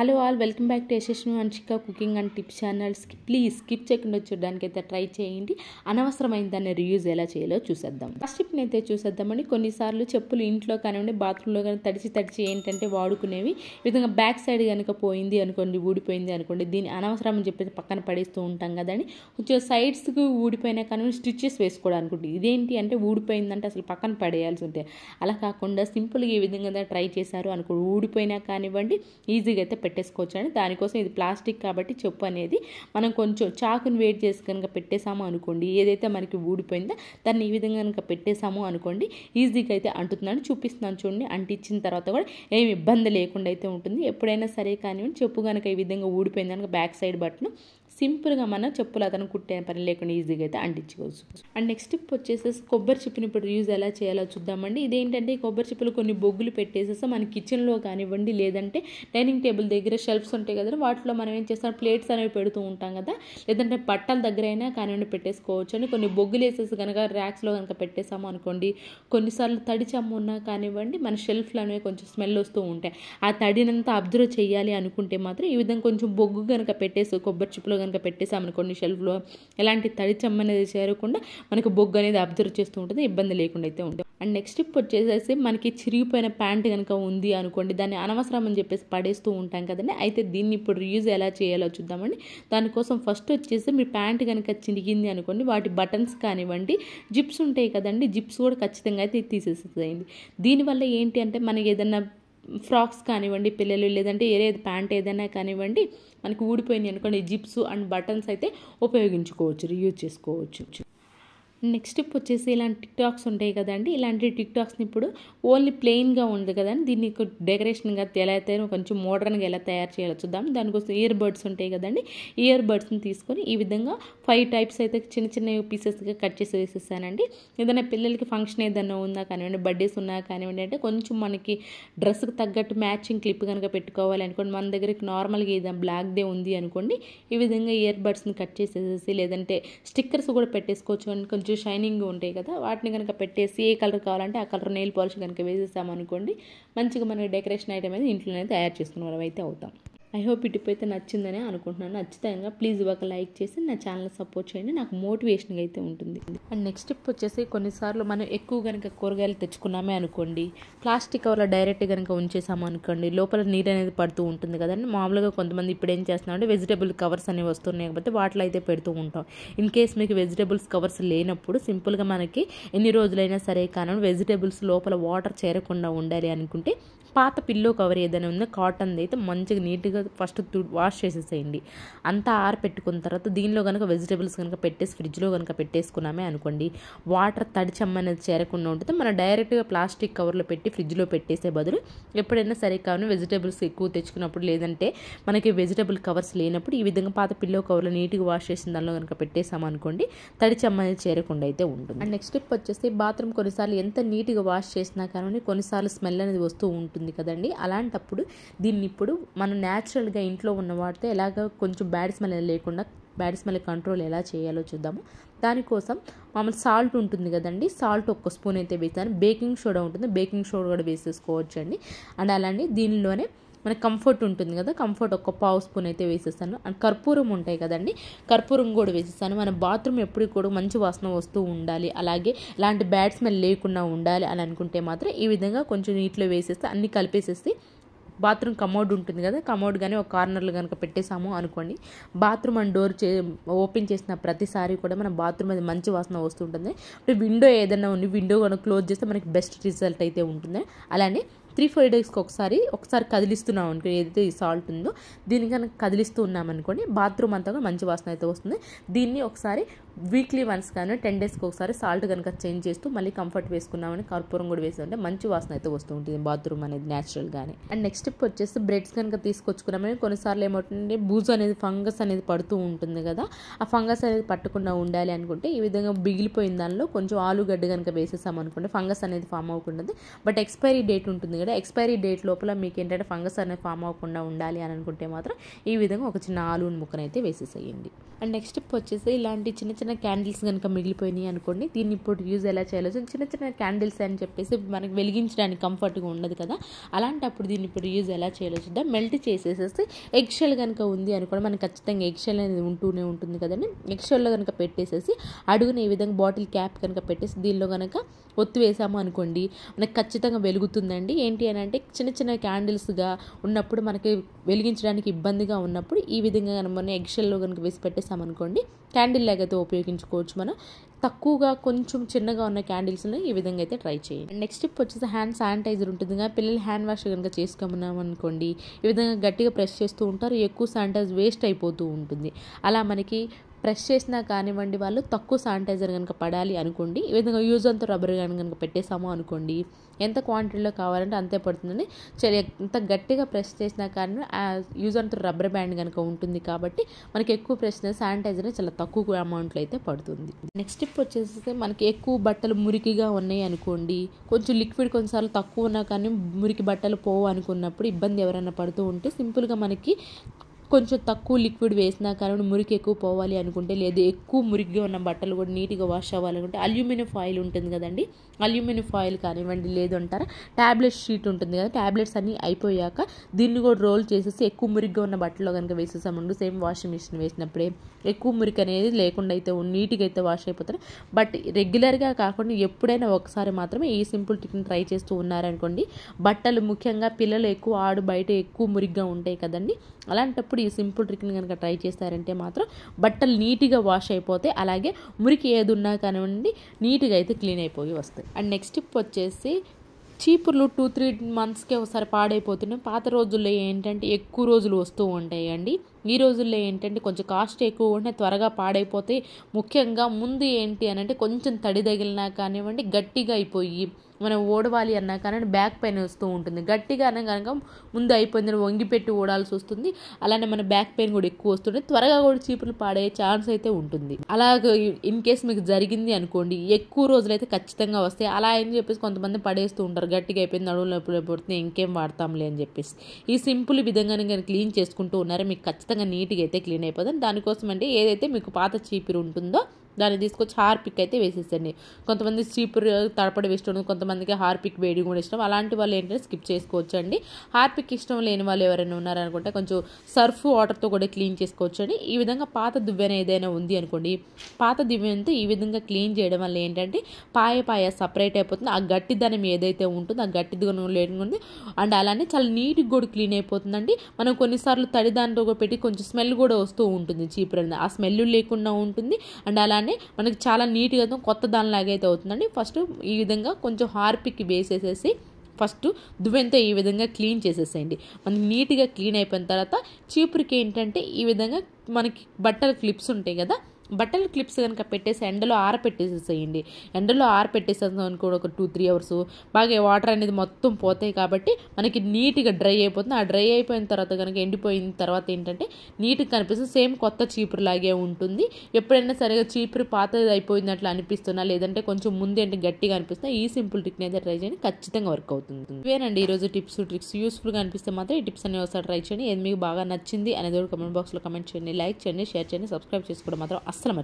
Hello all, welcome back to Yashasvi Vamshika cooking and tips channels. Please skip చేయకుండా చూడడానికి అయితే try చేయండి. అనవసరమైన దాన్ని రీయూజ్ ఎలా చేయాలో చూసేద్దాం. ఫస్ట్ టిప్ని అయితే చూసేద్దామండి. కొన్నిసార్లు చెప్పులు ఇంట్లో కానివ్వండి, బాత్రూంలో కానీ తడిచి ఏంటంటే వాడుకునేవి ఈ విధంగా బ్యాక్ సైడ్ కనుక పోయింది అనుకోండి, ఊడిపోయింది అనుకోండి, దీన్ని అనవసరం అని చెప్పేసి పక్కన పడేస్తూ ఉంటాం కదండి. కొంచెం సైడ్స్కి ఊడిపోయినా కానీ స్టిచ్చెస్ వేసుకోవడానికి ఇదేంటి అంటే ఊడిపోయిందంటే అసలు పక్కన పడేయాల్సి ఉంటాయి. అలా కాకుండా సింపుల్గా ఈ విధంగా ట్రై చేశారు అనుకో, ఊడిపోయినా కానివ్వండి ఈజీగా అయితే పెట్టేసుకోవచ్చు అండి. దానికోసం ఇది ప్లాస్టిక్ కాబట్టి చెప్పు అనేది మనం కొంచెం చాకుని వేడి చేసి కనుక పెట్టేసాము అనుకోండి, ఏదైతే మనకి ఊడిపోయిందో దాన్ని ఈ విధంగా కనుక పెట్టేసాము అనుకోండి ఈజీగా అయితే అంటుతున్నాను. చూపిస్తున్నాను చూడండి. అంటించిన తర్వాత కూడా ఏమి ఇబ్బంది లేకుండా అయితే ఉంటుంది. ఎప్పుడైనా సరే కానివ్వండి, చెప్పు కనుక ఈ విధంగా ఊడిపోయింది కనుక బ్యాక్ సైడ్ బటన్ సింపుల్గా మనం చెప్పులు అతను కుట్టే పని లేకుండా ఈజీగా అయితే అంటించుకోవచ్చు. అండ్ నెక్స్ట్ టిప్ వచ్చేసేసి కొబ్బరి చిప్పని ఇప్పుడు యూజ్ ఎలా చేయాలో చూద్దామండి. ఇదేంటంటే కొబ్బరి చిప్పులు కొన్ని బొగ్గులు పెట్టేసేసి మన కిచెన్లో కానివ్వండి, లేదంటే డైనింగ్ టేబుల్ దగ్గర షెల్ఫ్స్ ఉంటాయి కదా, వాటిలో మనం ఏం చేస్తాం ప్లేట్స్ అనేవి పెడుతూ ఉంటాం కదా, లేదంటే బట్టల దగ్గర అయినా కానివ్వండి పెట్టేసుకోవచ్చు అని. కొన్ని బొగ్గులు వేసేసి కనుక ర్యాక్స్లో కనుక పెట్టేసాము అనుకోండి, కొన్నిసార్లు తడి చెమ్మ ఉన్నా కానివ్వండి మన షెల్ఫ్లు అనేవి కొంచెం స్మెల్ వస్తూ ఉంటాయి. ఆ తడినంతా అబ్జర్వ్ చేయాలి అనుకుంటే మాత్రం ఈ విధంగా కొంచెం బొగ్గు కనుక పెట్టేసి కొబ్బరి చిప్పులో కనుక పెట్టేసామనుకోండి షెల్ఫ్లో, ఎలాంటి తడి చెమ్మ అనేది చేరకుండా మనకు బొగ్గు అనేది అబ్జర్వ్ చేస్తూ ఉంటుంది, ఇబ్బంది లేకుండా అయితే ఉంటుంది. అండ్ నెక్స్ట్ టిప్ వచ్చేసేసి మనకి చిరిగిపోయిన ప్యాంట్ కనుక ఉంది అనుకోండి, దాన్ని అనవసరం అని చెప్పేసి పడేస్తూ ఉంటాం కదండి. అయితే దీన్ని ఇప్పుడు రీయూజ్ ఎలా చేయాలో చూద్దామండి. దానికోసం ఫస్ట్ వచ్చేసి మీ ప్యాంట్ కనుక చిరిగింది అనుకోండి, వాటి బటన్స్ కానివ్వండి, జిప్స్ ఉంటాయి కదండి, జిప్స్ కూడా ఖచ్చితంగా అయితే తీసేసేయండి. దీనివల్ల ఏంటి అంటే మనకి ఏదైనా ఫ్రాక్స్ కానివ్వండి పిల్లలు, లేదంటే ఏదైతే ప్యాంట్ ఏదైనా కానివ్వండి మనకి ఊడిపోయింది అనుకోండి, జిప్స్ అండ్ బటన్స్ అయితే ఉపయోగించుకోవచ్చు, రీయూజ్ చేసుకోవచ్చు. నెక్స్ట్ టిప్ వచ్చేసి ఇలాంటి టిక్టాక్స్ ఉంటాయి కదండి, ఇలాంటి టిక్టాక్స్ని ఇప్పుడు ఓన్లీ ప్లెయిన్గా ఉంది కదండి, దీన్ని డెకరేషన్గా ఎలా అయితే కొంచెం మోడర్న్గా ఎలా తయారు చేయాలో చూద్దాం. దానికోసం ఇయర్ బడ్స్ ఉంటాయి కదండి, ఇయర్ బడ్స్ని తీసుకొని ఈ విధంగా 5 టైప్స్ అయితే చిన్న చిన్న పీసెస్గా కట్ చేసి వేసేసానండి. ఏదైనా పిల్లలకి ఫంక్షన్ ఏదైనా ఉందా కానివ్వండి, బర్త్డేస్ ఉన్నా కానివ్వండి, అంటే కొంచెం మనకి డ్రెస్కి తగ్గట్టు మ్యాచింగ్ క్లిప్ కనుక పెట్టుకోవాలి అనుకోండి, మన దగ్గరికి నార్మల్గా ఏదైనా బ్లాక్ డే ఉంది అనుకోండి, ఈ విధంగా ఇయర్ బడ్స్ని కట్ చేసేసి లేదంటే స్టిక్కర్స్ కూడా పెట్టేసుకోవచ్చు అని, కొంచెం షైనింగ్ ఉంటాయి కదా వాటిని కనుక పెట్టేసి ఏ కలర్ కావాలంటే ఆ కలర్ నెయిల్ పాలిష్ కనుక వేసేసామనుకోండి, మంచిగా మనకి డెకరేషన్ ఐటమ్ అనేది ఇంట్లోనే తయారు చేసుకునే వాళ్ళం అయితే అవుతాం. ఐ హోప్ ఈ టిప్ అయితే నచ్చిందని అనుకుంటున్నాను. నచ్చితే ప్లీజ్ ఒక లైక్ చేసి నా ఛానల్ సపోర్ట్ చేయండి, నాకు మోటివేషన్గా అయితే ఉంటుంది. అండ్ నెక్స్ట్ టిప్ వచ్చేసి కొన్నిసార్లు మనం ఎక్కువ కనుక కూరగాయలు తెచ్చుకున్నామే అనుకోండి, ప్లాస్టిక్ కవర్లో డైరెక్ట్ కనుక ఉంచేసాము అనుకోండి, లోపల నీరు అనేది పడుతూ ఉంటుంది కదండి. మామూలుగా కొంతమంది ఇప్పుడు ఏం చేస్తున్నామంటే వెజిటేబుల్ కవర్స్ అనేవి వస్తున్నాయి కాబట్టి వాటిలో అయితే పెడుతూ ఉంటాం. ఇన్ కేస్ మీకు వెజిటేబుల్స్ కవర్స్ లేనప్పుడు సింపుల్గా మనకి ఎన్ని రోజులైనా సరే కానీ వెజిటేబుల్స్ లోపల వాటర్ చేరకుండా ఉండాలి అనుకుంటే పాత పిల్లో కవర్ ఏదైనా ఉందో కాటన్ది అయితే మంచిగా నీట్గా ఫస్ట్ వాష్ చేసేసేయండి. అంతా ఆరపెట్టుకున్న తర్వాత దీనిలో కనుక వెజిటేబుల్స్ కనుక పెట్టేసి ఫ్రిడ్జ్లో కనుక పెట్టేసుకున్నామే అనుకోండి, వాటర్ తడి చెమ్మ అనేది చేరకుండా ఉంటుంది. మనం డైరెక్ట్గా ప్లాస్టిక్ కవర్లో పెట్టి ఫ్రిడ్జ్లో పెట్టేసే బదులు ఎప్పుడైనా సరే కానీ వెజిటేబుల్స్ ఎక్కువ తెచ్చుకున్నప్పుడు, లేదంటే మనకి వెజిటేబుల్ కవర్స్ లేనప్పుడు ఈ విధంగా పాత పిల్లో కవర్లో నీట్గా వాష్ చేసిన దానిలో కనుక పెట్టేసామనుకోండి, తడి చెమ్మ అనేది చేరకుండా అయితే ఉంటుంది. అండ్ నెక్స్ట్ టిప్ వచ్చేసి బాత్రూమ్ కొన్నిసార్లు ఎంత నీట్గా వాష్ చేసినా కానీ కొన్నిసార్లు స్మెల్ అనేది వస్తూ ఉంటుంది కదండి. అలాంటప్పుడు దీన్ని ఇప్పుడు మనం న్యాచురల్గా ఇంట్లో ఉన్న వాటితో ఎలాగ కొంచెం బ్యాడ్ స్మెల్ లేకుండా బ్యాడ్ స్మెల్ కంట్రోల్ ఎలా చేయాలో చూద్దాము. దానికోసం మామూలు సాల్ట్ ఉంటుంది కదండి, సాల్ట్ 1 స్పూన్ అయితే వేసాను. బేకింగ్ సోడా ఉంటుంది, బేకింగ్ సోడా కూడా వేసేసుకోవచ్చు అండి. అండ్ అలానే దీనిలోనే మనకి కంఫర్ట్ ఉంటుంది కదా, కంఫర్ట్ 1 పావు స్పూన్ అయితే వేసేస్తాను. అండ్ కర్పూరం ఉంటాయి కదండి, కర్పూరం కూడా వేసేస్తాను. మన బాత్రూమ్ ఎప్పుడు కూడా మంచి వాసన వస్తూ ఉండాలి, అలాగే ఎలాంటి బ్యాడ్ స్మెల్ లేకుండా ఉండాలి అని అనుకుంటే మాత్రం ఈ విధంగా కొంచెం నీటిలో వేసేస్తే అన్నీ కలిపేసేసి బాత్రూమ్ కమోడ్ ఉంటుంది కదా, కమోడ్ కానీ ఒక కార్నర్లో కనుక పెట్టేసాము అనుకోండి, బాత్రూమ్ అండ్ డోర్ ఓపెన్ చేసిన ప్రతిసారి కూడా మన బాత్రూమ్ అది మంచి వాసన వస్తుంటుంది. ఇప్పుడు విండో ఏదైనా ఉంది, విండో కనుక క్లోజ్ చేస్తే మనకి బెస్ట్ రిజల్ట్ అయితే ఉంటుంది. అలానే 3-4 డేస్కి ఒకసారి కదిలిస్తున్నాం అనుకో, ఏదైతే ఈ సాల్ట్ ఉందో దీన్ని కనుక కదిలిస్తూ ఉన్నామనుకోండి బాత్రూమ్ అంతా కూడా మంచి వాసన అయితే వస్తుంది. దీన్ని ఒకసారి వీక్లీ వన్స్ కానీ 10 డేస్కి ఒకసారి సాల్ట్ కనుక చేంజ్ చేస్తూ మళ్ళీ కంఫర్ట్ వేసుకున్నామని కర్పూరం కూడా వేసుకుంటే మంచి వాసన అయితే వస్తూ ఉంటుంది బాత్రూమ్ అనేది న్యాచురల్గానే. అండ్ నెక్స్ట్ టిప్ వచ్చేసి బ్రెడ్స్ కనుక తీసుకొచ్చుకున్నామని కొన్నిసార్లు ఏమవుతుందంటే బూజు అనేది ఫంగస్ అనేది పడుతూ ఉంటుంది కదా, ఆ ఫంగస్ అనేది పట్టకుండా ఉండాలి అనుకుంటే ఈ విధంగా బిగిలిపోయిన దానిలో కొంచెం ఆలుగడ్డ కనుక వేసేసామనుకోండి ఫంగస్ అనేది ఫామ్ అవ్వకుండా. బట్ ఎక్స్పైరీ డేట్ ఉంటుంది కదా, ఎక్స్పైరీ డేట్ లోపల మీకు ఏంటంటే ఫంగస్ అనేది ఫామ్ అవ్వకుండా ఉండాలి అని అనుకుంటే మాత్రం ఈ విధంగా ఒక చిన్న ఆలూన్ ముక్కనైతే వేసేసేయండి. అండ్ నెక్స్ట్ స్టెప్ వచ్చేసి ఇలాంటి చిన్న చిన్న క్యాండిల్స్ కనుక మిగిలిపోయినాయి అనుకోండి, దీన్ని ఇప్పుడు యూజ్ ఎలా చేయాలో, చిన్న చిన్న క్యాండిల్స్ అని చెప్పేసి మనకి వెలిగించడానికి కంఫర్ట్గా ఉండదు కదా, అలాంటప్పుడు దీన్ని ఇప్పుడు యూజ్ ఎలా చేయాలో చూద్దాం. మెల్ట్ చేసేసేసి ఎగ్ షెల్ కనుక ఉంది అనుకోండి, మనకి ఖచ్చితంగా ఎగ్ షెల్ అనేది ఉంటూనే ఉంటుంది కదండి. ఎగ్ షెల్లో కనుక పెట్టేసేసి అడుగున ఈ విధంగా బాటిల్ క్యాప్ కనుక పెట్టేసి దీనిలో కనుక ఒత్తి వేసాము అనుకోండి, మనకి ఖచ్చితంగా వెలుగుతుందండి. ఏంటి అని అంటే చిన్న చిన్న క్యాండిల్స్గా ఉన్నప్పుడు మనకి వెలిగించడానికి ఇబ్బందిగా ఉన్నప్పుడు ఈ విధంగా మనం ఎగ్ షెల్లో కనుక వేసి పెట్టేసామనుకోండి, క్యాండిల్ లాగైతే ఉపయోగించుకోవచ్చు. మనం తక్కువగా కొంచెం చిన్నగా ఉన్న క్యాండిల్స్ని ఈ విధంగా అయితే ట్రై చేయండి. నెక్స్ట్ స్టెప్ వచ్చేసి హ్యాండ్ శానిటైజర్ ఉంటుంది కదా, పిల్లలు హ్యాండ్ వాష్ కనుక చేసుకున్నాం అనుకోండి, ఈ విధంగా గట్టిగా ప్రెస్ చేస్తూ ఉంటారు, ఎక్కువ శానిటైజర్ వేస్ట్ అయిపోతూ ఉంటుంది. అలా మనకి ప్రెస్ చేసినా కానివ్వండి, వాళ్ళు తక్కువ శానిటైజర్ కనుక పడాలి అనుకోండి, ఈ విధంగా యూజ్ అంతా రబ్బర్ కనుక పెట్టేసాము అనుకోండి, ఎంత క్వాంటిటీలో కావాలంటే అంతే పడుతుందండి. ఎంత గట్టిగా ప్రెస్ చేసినా కానీ యూజ్ అంతా రబ్బర్ బ్యాండ్ కనుక ఉంటుంది కాబట్టి మనకి ఎక్కువ ప్రెస్ శానిటైజర్ చాలా తక్కువ అమౌంట్లో అయితే పడుతుంది. నెక్స్ట్ స్టెప్ వచ్చేసి మనకి ఎక్కువ బట్టలు మురికిగా ఉన్నాయి అనుకోండి, కొంచెం లిక్విడ్ కొన్నిసార్లు తక్కువ ఉన్నా కానీ మురికి బట్టలు పోవు అనుకున్నప్పుడు, ఇబ్బంది ఎవరైనా పడుతూ ఉంటే సింపుల్గా మనకి కొంచెం తక్కువ లిక్విడ్ వేసినా కానీ మురికి ఎక్కువ పోవాలి అనుకుంటే, లేదు ఎక్కువ మురికిగా ఉన్న బట్టలు కూడా నీట్గా వాష్ అవ్వాలనుకుంటే అల్యూమినియం ఫాయిల్ ఉంటుంది కదండి, అల్యూమినియం ఫాయిల్ కానివ్వండి, లేదు అంటారా ట్యాబ్లెట్ షీట్ ఉంటుంది కదా, ట్యాబ్లెట్స్ అన్నీ అయిపోయాక దీన్ని కూడా రోల్ చేసేసి ఎక్కువ మురికిగా ఉన్న బట్టలో కనుక వేసేసామండి, సేమ్ వాషింగ్ మిషన్ వేసినప్పుడే ఎక్కువ మురికి అనేది లేకుండా అయితే నీట్గా అయితే వాష్ అయిపోతారు. బట్ రెగ్యులర్గా కాకుండా ఎప్పుడైనా ఒకసారి మాత్రమే ఈ సింపుల్ ట్రిక్ని ట్రై చేస్తూ ఉన్నారనుకోండి, బట్టలు ముఖ్యంగా పిల్లలు ఎక్కువ బయట ఎక్కువ మురికిగా ఉంటాయి కదండి, అలాంటప్పుడు ఈ సింపుల్ ట్రిక్ని కనుక ట్రై చేస్తారంటే మాత్రం బట్టలు నీట్గా వాష్ అయిపోతాయి, అలాగే మురికి ఏది ఉన్నా కానివ్వండి నీట్గా అయితే క్లీన్ అయిపోయి వస్తాయి. అండ్ నెక్స్ట్ టిప్ వచ్చేసి చీపుర్లు 2-3 మంత్స్కే ఒకసారి పాడైపోతున్నాయి. పాత రోజుల్లో ఏంటంటే ఎక్కువ రోజులు వస్తూ ఉంటాయండి, ఈ రోజుల్లో ఏంటంటే కొంచెం కాస్ట్ ఎక్కువ ఉంటే త్వరగా పాడైపోతాయి. ముఖ్యంగా ముందు ఏంటి అని అంటే కొంచెం తడి తగిలినా కానివ్వండి గట్టిగా అయిపోయి మనం ఓడవాలి అన్నా కానీ బ్యాక్ పెయిన్ వస్తూ ఉంటుంది, గట్టిగా అన్నా కనుక ముందు అయిపోయిందని వంగిపెట్టి ఓడాల్సి వస్తుంది, అలానే మన బ్యాక్ పెయిన్ కూడా ఎక్కువ వస్తుంది, త్వరగా కూడా చీపులు పాడే ఛాన్స్ అయితే ఉంటుంది. అలాగే ఇన్ కేస్ మీకు జరిగింది అనుకోండి, ఎక్కువ రోజులు అయితే ఖచ్చితంగా వస్తాయి. అలా అని చెప్పేసి కొంతమంది పడేస్తూ ఉంటారు, గట్టిగా అయిపోయింది నడువులు నొప్పులు పడుతుంది ఇంకేం వాడతాంలే అని చెప్పేసి. ఈ సింపుల్ విధంగానే కానీ క్లీన్ చేసుకుంటూ ఉన్నారో మీకు ఖచ్చితంగా నీట్గా అయితే క్లీన్ అయిపోతుంది. దానికోసం అంటే ఏదైతే మీకు పాత చీపురు ఉంటుందో దాన్ని తీసుకొచ్చి హార్పిక్ అయితే వేసేసండి. కొంతమంది చీపురు తడపడి ఇష్టం, కొంతమందికి హార్పిక్ వేడి కూడా ఇష్టం, అలాంటి వాళ్ళు ఏంటంటే స్కిప్ చేసుకోవచ్చు అండి. హార్పిక్ ఇష్టం లేని వాళ్ళు ఎవరైనా ఉన్నారనుకుంటే కొంచెం సర్ఫ్ వాటర్తో కూడా క్లీన్ చేసుకోవచ్చు అండి. ఈ విధంగా పాత దువ్వెన ఏదైనా ఉంది అనుకోండి, పాత దువ్వెనతో ఈ విధంగా క్లీన్ చేయడం వల్ల ఏంటంటే పాయ సపరేట్ అయిపోతుంది, ఆ గట్టిదనం ఏదైతే ఉంటుందో ఆ గట్టిదనం లేకుండా అండ్ అలానే చాలా నీట్గా కూడా క్లీన్ అయిపోతుందండి. మనం కొన్నిసార్లు తడి దాంట్లో కూడా పెట్టి కొంచెం స్మెల్ కూడా వస్తూ ఉంటుంది చీపురు అనేది, ఆ స్మెల్ లేకుండా ఉంటుంది అండ్ అలానే మనకి చాలా నీట్గా కొత్త దానిలాగా అయితే అవుతుందండి. ఫస్ట్ ఈ విధంగా కొంచెం హార్పిక్ వేసేసేసి ఫస్ట్ దువ్వెనతో ఈ విధంగా క్లీన్ చేసేసేయండి. మనకి నీట్గా క్లీన్ అయిపోయిన తర్వాత చీపురికి ఏంటంటే ఈ విధంగా మనకి బట్టల క్లిప్స్ ఉంటాయి కదా, బట్టల క్లిప్స్ కనుక పెట్టేసి ఎండలో ఆరపెట్టేసేసేయండి. ఎండలో ఆరపెట్టేసేసాం అనుకో ఒక 2-3 అవర్స్ బాగా వాటర్ అనేది మొత్తం పోతాయి కాబట్టి మనకి నీట్గా డ్రై అయిపోతుంది. ఆ డ్రై అయిపోయిన తర్వాత కనుక ఎండిపోయిన తర్వాత ఏంటంటే నీట్గా కనిపిస్తుంది, సేమ్ కొత్త చీపురు లాగే ఉంటుంది. ఎప్పుడైనా సరిగా చీపురు పాతది అయిపోయినట్లు అనిపిస్తున్నా లేదంటే కొంచెం ముందు అంటే గట్టిగా అనిపిస్తున్నా ఈ సింపుల్ ట్రిక్ని అయితే ట్రై చేయండి, ఖచ్చితంగా వర్క్ అవుతుంది. ఇవేనండి ఈరోజు టిప్స్ ట్రిక్స్. యూస్ఫుల్గా అనిపిస్తే మాత్రం ఈ టిప్స్ అన్ని ఒకసారి ట్రై చేయండి. ఏది మీకు బాగా నచ్చింది అనేది కమెంట్ బాక్స్లో కమెంట్ చేయండి, లైక్ చేయండి, షేర్ చేయండి, సబ్స్క్రైబ్ చేసుకోవడం మాత్రం అస్సలు